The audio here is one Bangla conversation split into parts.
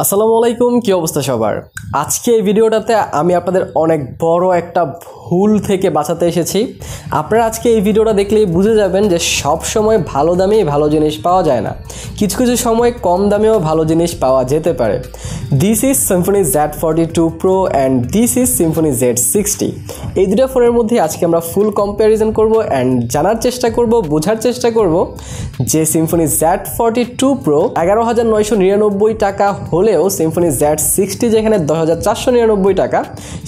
আসসালামু আলাইকুম, কি অবস্থা সবার? আজকে এই ভিডিওটাতে আমি আপনাদের অনেক বড় একটা ভুল থেকে বাঁচাতে এসেছি। আপনারা আজকে এই ভিডিওটা দেখলেই বুঝে যাবেন যে সব সময় ভালো দামেই ভালো জিনিস পাওয়া যায় না, কিছু কিছু সময় কম দামেও ভালো জিনিস পাওয়া যেতে পারে। This is Symphony Z42 Pro and this is Symphony Z60। এই দুটো ফোনের মধ্যে আজকে আমরা ফুল কম্প্যারিজন করব অ্যান্ড জানার চেষ্টা করব, বোঝার চেষ্টা করব যে Symphony Z42 Pro 11,999 টাকা হলেও Symphony Z60 যেখানে 10,499 টাকা,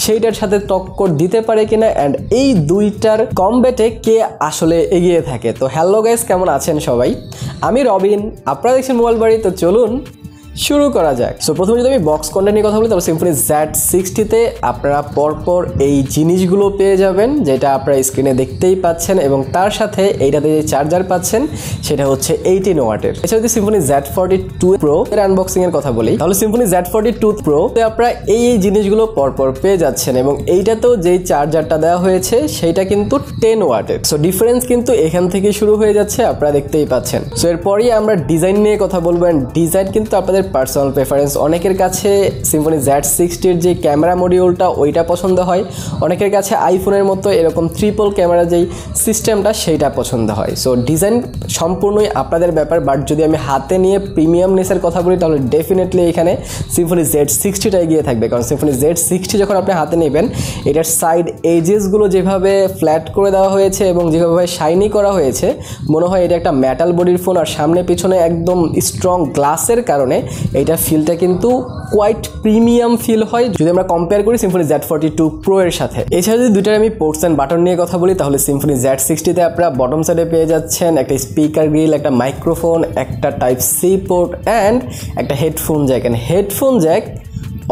সেইটার সাথে টক্কর দিতে পারে কিনা অ্যান্ড এই দুইটার কমব্যাটে কে আসলে এগিয়ে থাকে। তো হ্যালো গাইস, কেমন আছেন সবাই? আমি রবিন, আপনারা দেখছেন মোবাইল বাড়ি। তো চলুন শুরু করা যাক। সো প্রথমে যদি আমি বক্স কন্টেন্ট নিয়ে কথা বলি, তাহলে Symphony Z60-তে আপনারা পরপর এই জিনিসগুলো পেয়ে যাবেন যেটা আপনারা স্ক্রিনে দেখতেই পাচ্ছেন, এবং তার সাথে এইটাতে যে চার্জার পাচ্ছেন সেটা হচ্ছে 18 ওয়াটের। এছাড়া যদি Symphony Z42 Pro এর আনবক্সিং এর কথা বলি, তাহলে Symphony Z42 Pro তে আপনারা এই জিনিসগুলো পরপর পেয়ে যাচ্ছেন, এবং এইটাতেও যেই চার্জারটা দেওয়া হয়েছে সেইটা কিন্তু 10 ওয়াটের। সো ডিফারেন্স কিন্তু এখান থেকে শুরু হয়ে যাচ্ছে, আপনারা দেখতেই পাচ্ছেন। সো এরপরই আমরা ডিজাইন নিয়ে কথা বলবো, অ্যান্ড ডিজাইন কিন্তু আপনাদের পার্সোনাল প্রেফারেন্স। অনেকের কাছে Symphony Z60-র যে ক্যামেরা মডিউলটা ওইটা পছন্দ হয়, অনেকের কাছে আইফোনের মতো এরকম ট্রিপল ক্যামেরা যেই সিস্টেমটা সেইটা পছন্দ হয়। সো ডিজাইন সম্পূর্ণই আপনাদের ব্যাপার, বাট যদি আমি হাতে নিয়ে প্রিমিয়ামনেসের কথা বলি তাহলে ডেফিনেটলি এখানে Symphony Z60টা এগিয়ে থাকবে। কারণ Symphony Z60 যখন আপনি হাতে নেবেন, এটার সাইড এজেসগুলো যেভাবে ফ্ল্যাট করে দেওয়া হয়েছে এবং যেভাবে শাইনি করা হয়েছে, মনে হয় এটা একটা মেটাল বডির ফোন, আর সামনে পিছনে একদম স্ট্রং গ্লাসের কারণে এইটা ফিলটা কিন্তু কোয়াইট প্রিমিয়াম ফিল হয় যদি আমরা কম্পেয়ার করি Symphony Z42 Pro এর সাথে। এছাড়া যদি দুইটার আমি পোর্টস অ্যান্ড বাটন নিয়ে কথা বলি, তাহলে Symphony Z60-তে আপনারা বটম সাইডে পেয়ে যাচ্ছেন একটা স্পিকার গ্রিল, একটা মাইক্রোফোন, একটা টাইপ সি পোর্ট অ্যান্ড একটা headphone Jack. And headphone Jack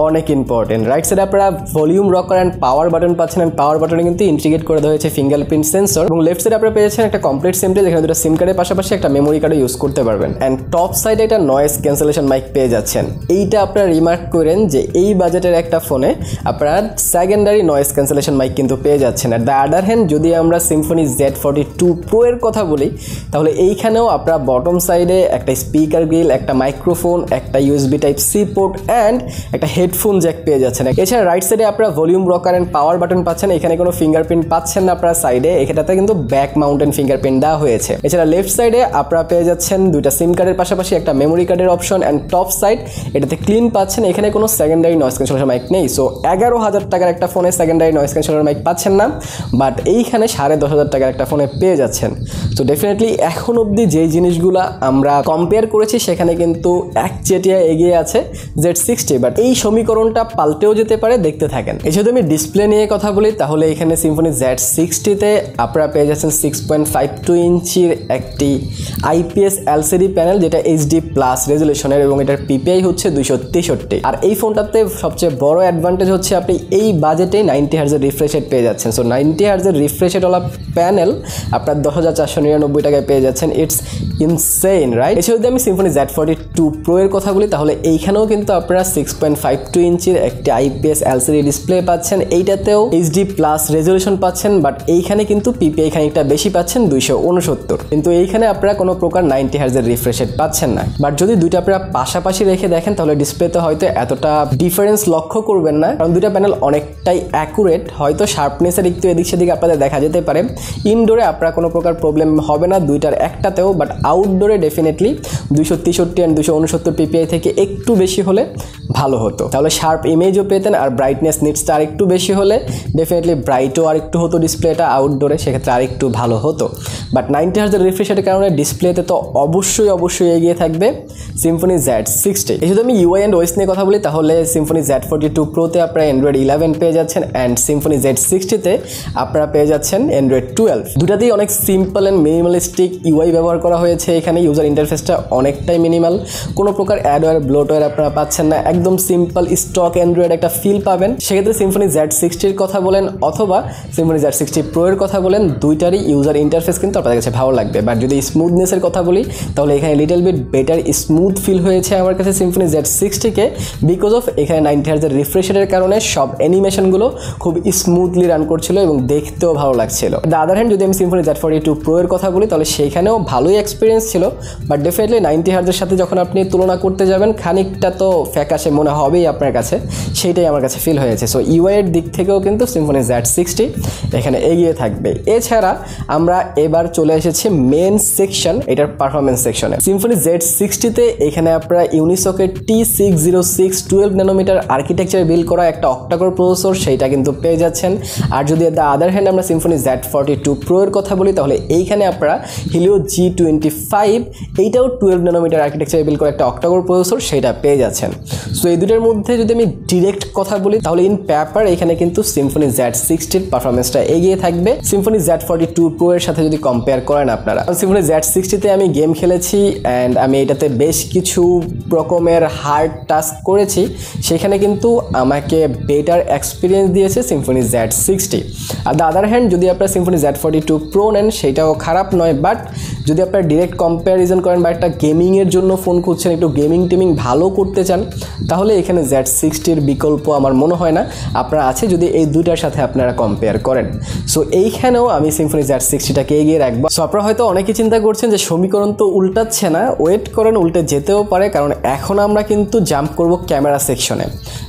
অনেক ইম্পর্টেন্ট। রাইট সাইডে আপনারা volume rocker and power button পাচ্ছেন, অ্যান্ড পাওয়ার বাটনে কিন্তু ইন্টিগ্রেট করে দেওয়া হয়েছে ফিঙ্গারপ্রিন্ট সেন্সর, এবং লেফট সাইডে আপনারা পেয়েছেন একটা কমপ্লিট সিমটি, যেখানে দুটো সিম কার্ডের পাশাপাশি একটা মেমোরি কার্ডও ইউজ করতে পারবেন। অ্যান্ড টপ সাইডে একটা নয়েজ ক্যান্সেলেশন মাইক পেয়ে যাচ্ছেন। এইটা আপনারা রিমার্ক করেন যে এই বাজেটের একটা ফোনে আপনারা সেকেন্ডারি নয়েজ ক্যান্সেলেশন মাইক কিন্তু পেয়ে যাচ্ছেন। অ্যাট দ্য আদার হ্যান্ড যদি আমরা Symphony Z42 Pro এর কথা বলি, তাহলে এইখানেও আপনারা বটম সাইডে একটা স্পিকার গ্রিল, একটা মাইক্রোফোন, একটা USB type C port and একটা হেডফোন জ্যাক পেয়ে যাচ্ছেন। এছাড়া রাইট সাইডে আপনারা volume rocker and power button পাচ্ছেন। এখানে কোনো ফিঙ্গারপ্রিন্ট পাচ্ছেন না আপনারা সাইডে, এখানটাতে কিন্তু ব্যাক মাউন্টেন ফিঙ্গারপ্রিন্ট দেওয়া হয়েছে। এছাড়া লেফট সাইডে আপনারা পেয়ে যাচ্ছেন দুইটা সিম কার্ডের পাশাপাশি একটা মেমোরি কার্ডের অপশন, অ্যান্ড টপ সাইড এটাতে ক্লিন পাচ্ছেন। এখানে কোনো সেকেন্ডারি নয়েজ ক্যান্সেলেশন মাইক নেই। সো 11,000 টাকার একটা ফোনে সেকেন্ডারি নয়েজ ক্যান্সেলেশন মাইক পাচ্ছেন না, বাট এইখানে 10,500 টাকার একটা ফোনে পেয়ে যাচ্ছেন। তো ডেফিনেটলি এখন অবধি যেই জিনিসগুলো আমরা কম্পেয়ার করেছি সেখানে কিন্তু একচেটিয়া এগিয়ে আছে Z60, বাট এই সমীকরণটা পাল্টেও যেতে পারে, দেখতে থাকেন। এই যদি আমি ডিসপ্লে নিয়ে কথা বলি, তাহলে এখানে Symphony Z60-তে আপনারা পেয়ে যাচ্ছেন 6.52 ইঞ্চির একটি IPS LCD প্যানেল, যেটা HD+ রেজলিউশনের, এবং এটার PPI হচ্ছে 263। আর এই ফোনটাতে সবচেয়ে বড় অ্যাডভান্টেজ হচ্ছে আপনি এই বাজেটে 90 হার্জের রিফ্রেশ রেট পেয়ে যাচ্ছেন। সো 90 হার্জের রিফ্রেশ রেটওয়ালা প্যানেল আপনার 10,499 টাকায় পেয়ে যাচ্ছেন। It's insane, right? এছাড়া যদি আমি Symphony Z42 Pro এর কথা বলি, তাহলে এইখানেও কিন্তু আপনারা 6.52 ইঞ্চির একটি IPS LCD ডিসপ্লে পাচ্ছেন। এইটাতেও HD+ রেজলিউশন পাচ্ছেন, বাট এইখানে কিন্তু PPI খানিকটা বেশি পাচ্ছেন, 269। কিন্তু এইখানে আপনারা কোনো প্রকার 90 হার্জের রিফ্রেশ রেট পাচ্ছেন না। বাট যদি দুইটা আপনারা পাশাপাশি রেখে দেখেন, তাহলে ডিসপ্লেতে হয়তো এতটা ডিফারেন্স লক্ষ্য করবেন না, কারণ দুইটা প্যানেল অনেকটাই অ্যাকুরেট। হয়তো শার্পনেসের একটু এদিক সেদিক আপনাদের দেখা যেতে পারে। ইনডোরে আপনারা কোনো প্রকার প্রবলেম হবে না দুইটার একটাতেও, বাট আউটডোরে ডেফিনেটলি 263 অ্যান্ড 269 PPI থেকে একটু বেশি হলে ভালো হতো, তাহলে শার্প ইমেজও পেতেন। আর ব্রাইটনেস নিডসটা আর একটু বেশি হলে ডেফিনেটলি ব্রাইটও আর একটু হতো ডিসপ্লেটা আউটডোরে, সেক্ষেত্রে আর একটু ভালো হতো। বাট 90 হার্জের রিফ্রেশ রেটের কারণে ডিসপ্লেতে তো অবশ্যই এগিয়ে থাকবে Symphony Z60। এই যদি আমি UI অ্যান্ড OS নিয়ে কথা বলি, তাহলে Symphony Z42 Pro-তে আপনারা Android 11 পেয়ে যাচ্ছেন, অ্যান্ড Symphony Z60-তে আপনারা পেয়ে যাচ্ছেন Android 12। দুটাতেই অনেক সিম্পল অ্যান্ড মিনিমালিস্টিক UI ব্যবহার করা হয়েছে। এখানে ইউজার ইন্টারফেসটা অনেকটাই মিনিমাল, কোনো প্রকার অ্যাডওয়্যার ব্লোটওয়্যার আপনারা পাচ্ছেন না, একদম সিম্পল সিম্পল স্টক অ্যান্ড্রয়েড একটা ফিল পাবেন। সেক্ষেত্রে Symphony Z60 এর কথা বলেন অথবা Symphony Z60 Pro এর কথা বলেন, দুইটারই ইউজার ইন্টারফেস কিন্তু আপনাদের কাছে ভালো লাগবে। বাট যদি স্মুথনেসের কথা বলি তাহলে এখানে little bit better smooth feel হয়েছে আমার কাছে Symphony Z60-কে, বিকজ অফ এখানে 90 হার্জের রিফ্রেশ রেটের কারণে সব অ্যানিমেশনগুলো খুব স্মুথলি রান করছিল এবং দেখতেও ভালো লাগছিল। দ্য আদার হ্যান্ড যদি আমি Symphony Z42 Pro এর কথা বলি তাহলে সেইখানেও ভালোই এক্সপিরিয়েন্স ছিল, বাট ডেফিনেটলি 90 হার্জের সাথে যখন আপনি তুলনা করতে যাবেন খানিকটা তো ফ্যাকাশে মনে হবেই আপনার কাছে, সেইটাই আমার কাছে ফিল হয়েছে। সো ইউআই এর দিক থেকেও কিন্তু Symphony Z60 এখানে এগিয়ে থাকবে। এছাড়া আমরা এবার চলে এসেছি মেন সেকশন, এটার পারফরমেন্স সেকশনে। Symphony Z60-তে এখানে আপনারা ইউনিসকের T606 12 ন্যানোমিটার আর্কিটেকচার বিল্ড করা একটা অক্টাকোর প্রসেসর সেইটা কিন্তু পেয়ে যাচ্ছেন। আর যদি দ্য আদার হ্যান্ড আমরা Symphony Z42 Pro এর কথা বলি তাহলে এইখানে আপনারা Helio G25 এইটাও 12 ন্যানোমিটার আর্কিটেকচার বিল্ড করা একটা অক্টাকোর প্রসেসর সেইটা পেয়ে যাচ্ছেন। সো এই দুটোর মধ্যে যদি আমি ডিরেক্ট কথা বলি তাহলে ইন পেপার এখানে কিন্তু Symphony Z60-র পারফরমেন্সটা এগিয়ে থাকবে Symphony Z42 Pro এর সাথে যদি কম্পেয়ার করেন আপনারা। Symphony Z60-তে আমি গেম খেলেছি অ্যান্ড আমি এটাতে বেশ কিছু রকমের হার্ড টাস্ক করেছি, সেখানে কিন্তু আমাকে বেটার এক্সপিরিয়েন্স দিয়েছে Symphony Z60। Are the other hand যদি আপনারা Symphony Z42 Pro নেন সেটাও খারাপ নয়, বাট যদি আপনারা ডিরেক্ট কম্প্যারিজন করেন বা একটা গেমিংয়ের জন্য ফোন খুঁজছেন, একটু টিমিং ভালো করতে চান, তাহলে এখানে Z60-র বিকল্প আমার মনে হয় না আপনারা আছে যদি এই দুইটার সাথে আপনারা কম্পেয়ার করেন। সো এইখানেও আমি Symphony Z60-টাকে এগিয়ে রাখবো। সো আপনারা হয়তো অনেকে চিন্তা করছেন যে সমীকরণ তো উল্টাচ্ছে না, ওয়েট করেন, উল্টে যেতেও পারে, কারণ এখন আমরা কিন্তু জাম্প করব ক্যামেরা সেকশনে।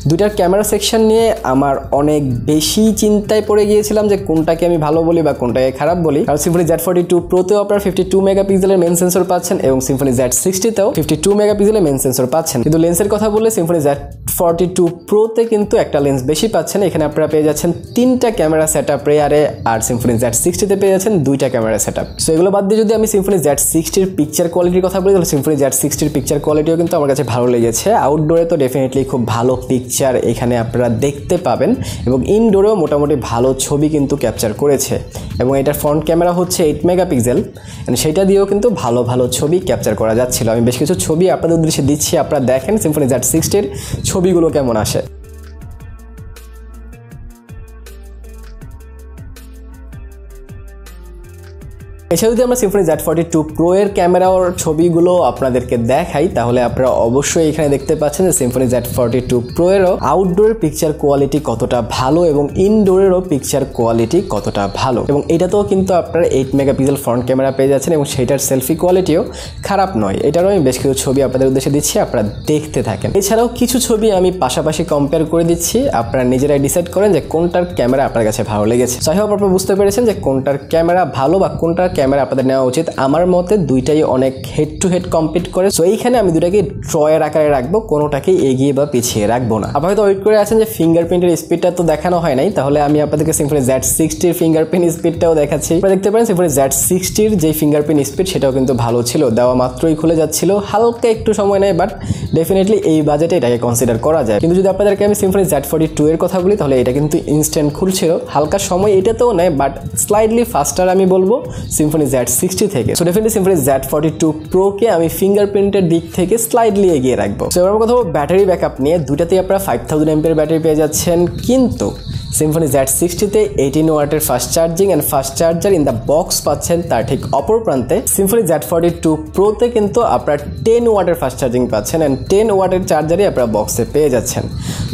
দুইটার ক্যামেরা সেকশন নিয়ে আমার অনেক বেশি চিন্তায় পড়ে গিয়েছিলাম যে কোনটাকে আমি ভালো বলি বা কোনটাকে খারাপ বলি। কারণ Symphony Z42 Pro-তেও আপনারা 52 মেগাপিক্সেলের মেন সেন্সর পাচ্ছেন এবং Symphony Z60-তেও 52 মেগাপিক্সেলের মেন সেন্সর পাচ্ছেন। কিন্তু লেন্সের কথা বললে Symphony Z42 Pro-তে কিন্তু একটা লেন্স বেশি পাচ্ছেন। এখানে আপনারা পেয়ে যাচ্ছেন 3টা ক্যামেরা সেটআপ রেয়ারে, আর Symphony Z60-তে পেয়ে যাচ্ছেন 2টা ক্যামেরা সেটআপ। সো এগুলো বাদ দিয়ে যদি আমি Symphony Z60-র পিকচার কোয়ালিটির কথা বলি তাহলে Symphony Z60-র পিকচার কোয়ালিটিও কিন্তু আমার কাছে ভালো লেগেছে। আউটডোরে তো ডেফিনেটলি খুব ভালো পিকচার এখানে আপনারা দেখতে পাবেন এবং ইনডোরেও মোটামুটি ভালো ছবি কিন্তু ক্যাপচার করেছে এবং এটার ফ্রন্ট ক্যামেরা হচ্ছে 8 মেগাপিক্সেল, সেটা দিয়েও কিন্তু ভালো ভালো ছবি ক্যাপচার করা যাচ্ছিল। আমি বেশ কিছু ছবি আপনাদের উদ্দেশ্যে দিচ্ছি, আপনারা দেখেন Symphony Z60-র ছবিগুলো কেমন আসে। এছাড়া যদি আমরা Symphony Z42 Pro এর ক্যামেরার ছবিগুলো আপনাদেরকে দেখাই তাহলে আপনারা অবশ্যই এখানে দেখতে পাচ্ছেন যে Symphony Z42 Pro এরও আউটডোর পিকচার কোয়ালিটি কতটা ভালো এবং ইনডোরেরও পিকচার কোয়ালিটি কতটা ভালো, এবং এটাতেও কিন্তু আপনারা 8 মেগাপিক্সেল ফ্রন্ট ক্যামেরা পেয়ে যাচ্ছেন এবং সেটার সেলফি কোয়ালিটিও খারাপ নয়। এটারও আমি বেশ কিছু ছবি আপনাদের উদ্দেশ্যে দিচ্ছি, আপনারা দেখতে থাকেন। এছাড়াও কিছু ছবি আমি পাশাপাশি কম্পেয়ার করে দিচ্ছি, আপনারা নিজেরাই ডিসাইড করেন যে কোনটার ক্যামেরা আপনার কাছে ভালো লেগেছে। যাই হোক আপনারা বুঝতে পেরেছেন যে কোনটার ক্যামেরা ভালো বা কোনটার ক্যামেরা আপনাদের নেওয়া উচিত। আমার মতে দুইটাই অনেক হেড টু হেড কম্পিট করে। সো এইখানে আমি দুটাকে ড্রয়ের আকারে রাখবো, কোনোটাকে এগিয়ে বা পিছিয়ে রাখবো না। আপনারা হয়তো ওয়েট করে আছেন যে ফিঙ্গারপ্রিন্টের স্পিডটা তো দেখানো হয় নাই, তাহলে আমি আপনাদেরকে Symphony Z60-র ফিঙ্গারপ্রিন্ট স্পিডটাও দেখাচ্ছি। আপনারা দেখতে পারেন Symphony Z60-র যে ফিঙ্গারপ্রিন্ট স্পিড সেটাও কিন্তু ভালো ছিল, দেওয়া মাত্রই খুলে যাচ্ছিল, হালকা একটু সময় নেয়, বাট ডেফিনেটলি এই বাজেটে এটাকে কনসিডার করা যায়। কিন্তু যদি আপনাদেরকে আমি Symphony Z42 এর কথা বলি তাহলে এটা কিন্তু ইনস্ট্যান্ট খুলছিল, হালকা সময় এটাতেও নেয়, বাট স্লাইডলি ফাস্টার আমি বলবো Symphony Z60 থেকে। সো ডেফিনেটলি Symphony Z42 Pro-কে আমি ফিঙ্গারপ্রিন্টের দিক থেকে স্লাইডলি এগিয়ে রাখবো। সো এবার কথা বলবো ব্যাটারি ব্যাকআপ নিয়ে। দুটাতেই আপনারা 5000 mAh ব্যাটারি পেয়ে যাচ্ছেন, কিন্তু Symphony Z60-তে 18 ওয়াটের fast charging and fast charger in the box পাচ্ছেন, তার ঠিক অপর প্রান্তে Symphony Z42 Pro-তে কিন্তু আপনারা 10 ওয়াটের ফাস্ট চার্জিং পাচ্ছেন এন্ড 10 ওয়াটের চার্জারই আপনারা বক্সে পেয়ে যাচ্ছেন।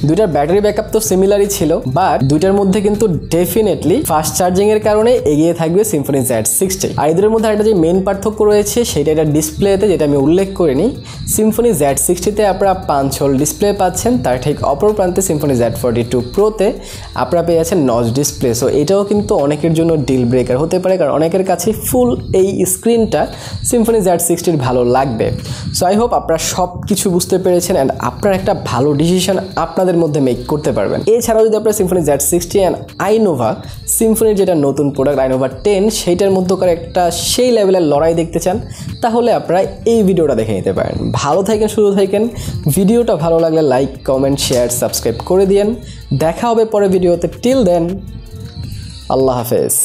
দুইটার ব্যাটারি ব্যাকআপ তো সিমিলারই ছিল, বাট দুইটার মধ্যে কিন্তু ডেফিনেটলি ফাস্ট চার্জিং এর কারণে এগিয়ে থাকবে Symphony Z60। আর এদের মধ্যে একটা যে মেইন পার্থক্য রয়েছে সেটা এটা ডিসপ্লেতে, যেটা আমি উল্লেখ করিনি। Symphony Z60-তে আপনারা 5 হোল ডিসপ্লে পাচ্ছেন, তার ঠিক অপর প্রান্তে Symphony Z42 Pro-তে আপনারা পেয়ে যাচ্ছেন নচ ডিসপ্লে। সো এটাও কিন্তু অনেকের জন্য ডিল ব্রেকার হতে পারে, কারণ অনেকের কাছে ফুল এই স্ক্রিনটা Symphony Z60-র ভালো লাগবে। সো আই হোপ আপনারা সব কিছু বুঝতে পেরেছেন অ্যান্ড আপনারা একটা ভালো ডিসিশন আপনাদের মধ্যে মেক করতে পারবেন। এছাড়াও যদি আপনারা Symphony Z60 অ্যান্ড আইনোভা, সিম্ফনির যেটা নতুন প্রোডাক্ট আইনোভা 10, সেইটার মধ্যকার একটা সেই লেভেলের লড়াই দেখতে চান তাহলে আপনারা এই ভিডিওটা দেখে নিতে পারেন। ভালো থাকেন, সুস্থ থাকেন। ভিডিওটা ভালো লাগলে লাইক, কমেন্ট, শেয়ার, সাবস্ক্রাইব করে দিয়েন। দেখা হবে পরে ভিডিওতে। টিল দেন, আল্লাহ হাফেজ।